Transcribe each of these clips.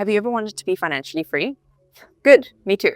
Have you ever wanted to be financially free? Good, me too.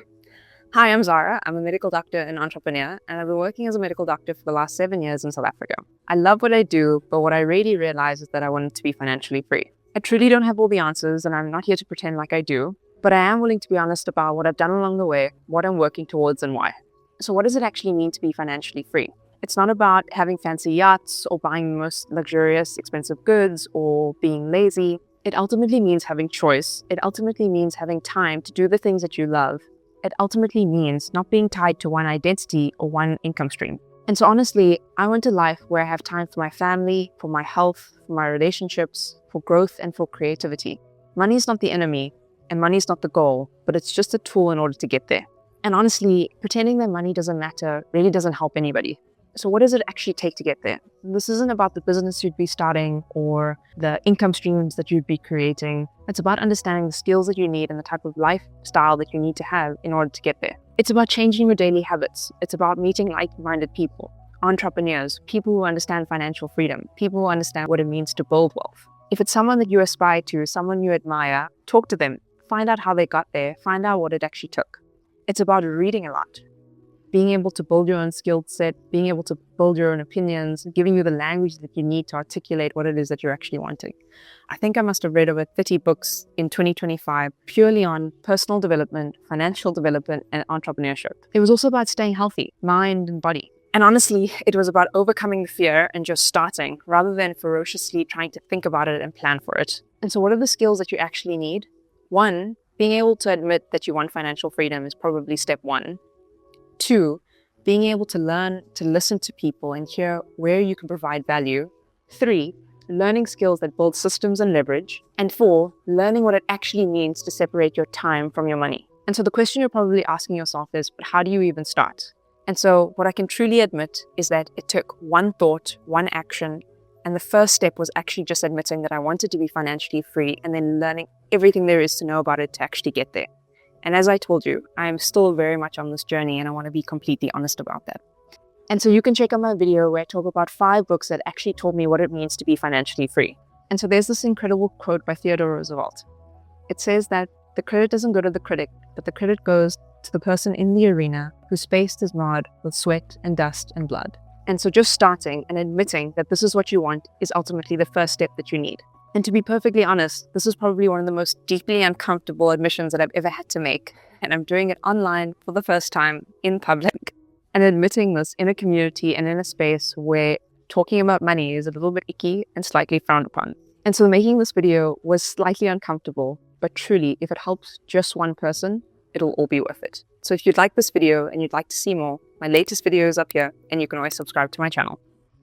Hi, I'm Zahra. I'm a medical doctor and entrepreneur, and I've been working as a medical doctor for the last 7 years in South Africa. I love what I do, but what I really realized is that I wanted to be financially free. I truly don't have all the answers, and I'm not here to pretend like I do, but I am willing to be honest about what I've done along the way, what I'm working towards, and why. So what does it actually mean to be financially free? It's not about having fancy yachts or buying the most luxurious, expensive goods or being lazy. It ultimately means having choice. It ultimately means having time to do the things that you love. It ultimately means not being tied to one identity or one income stream. And so honestly, I want a life where I have time for my family, for my health, for my relationships, for growth, and for creativity. Money is not the enemy, and money is not the goal, but it's just a tool in order to get there. And honestly, pretending that money doesn't matter really doesn't help anybody. So what does it actually take to get there? This isn't about the business you'd be starting or the income streams that you'd be creating. It's about understanding the skills that you need and the type of lifestyle that you need to have in order to get there. It's about changing your daily habits. It's about meeting like-minded people, entrepreneurs, people who understand financial freedom, people who understand what it means to build wealth. If it's someone that you aspire to, someone you admire, talk to them, find out how they got there, find out what it actually took. It's about reading a lot. Being able to build your own skill set, being able to build your own opinions, giving you the language that you need to articulate what it is that you're actually wanting. I think I must have read over 30 books in 2025 purely on personal development, financial development, and entrepreneurship. It was also about staying healthy, mind and body. And honestly, it was about overcoming the fear and just starting rather than ferociously trying to think about it and plan for it. And so what are the skills that you actually need? 1, being able to admit that you want financial freedom is probably step 1. 2, being able to learn to listen to people and hear where you can provide value. 3, learning skills that build systems and leverage. And 4, learning what it actually means to separate your time from your money. And so the question you're probably asking yourself is, but how do you even start? And so what I can truly admit is that it took one thought, one action, and the first step was actually just admitting that I wanted to be financially free and then learning everything there is to know about it to actually get there. And as I told you, I am still very much on this journey and I want to be completely honest about that. And so you can check out my video where I talk about 5 books that actually taught me what it means to be financially free. And so there's this incredible quote by Theodore Roosevelt. It says that the credit doesn't go to the critic, but the credit goes to the person in the arena whose space is marred with sweat and dust and blood. And so just starting and admitting that this is what you want is ultimately the first step that you need. And to be perfectly honest, this is probably one of the most deeply uncomfortable admissions that I've ever had to make. And I'm doing it online for the first time in public. And admitting this in a community and in a space where talking about money is a little bit icky and slightly frowned upon. And so making this video was slightly uncomfortable, but truly, if it helps just one person, it'll all be worth it. So if you'd like this video and you'd like to see more, my latest video is up here and you can always subscribe to my channel.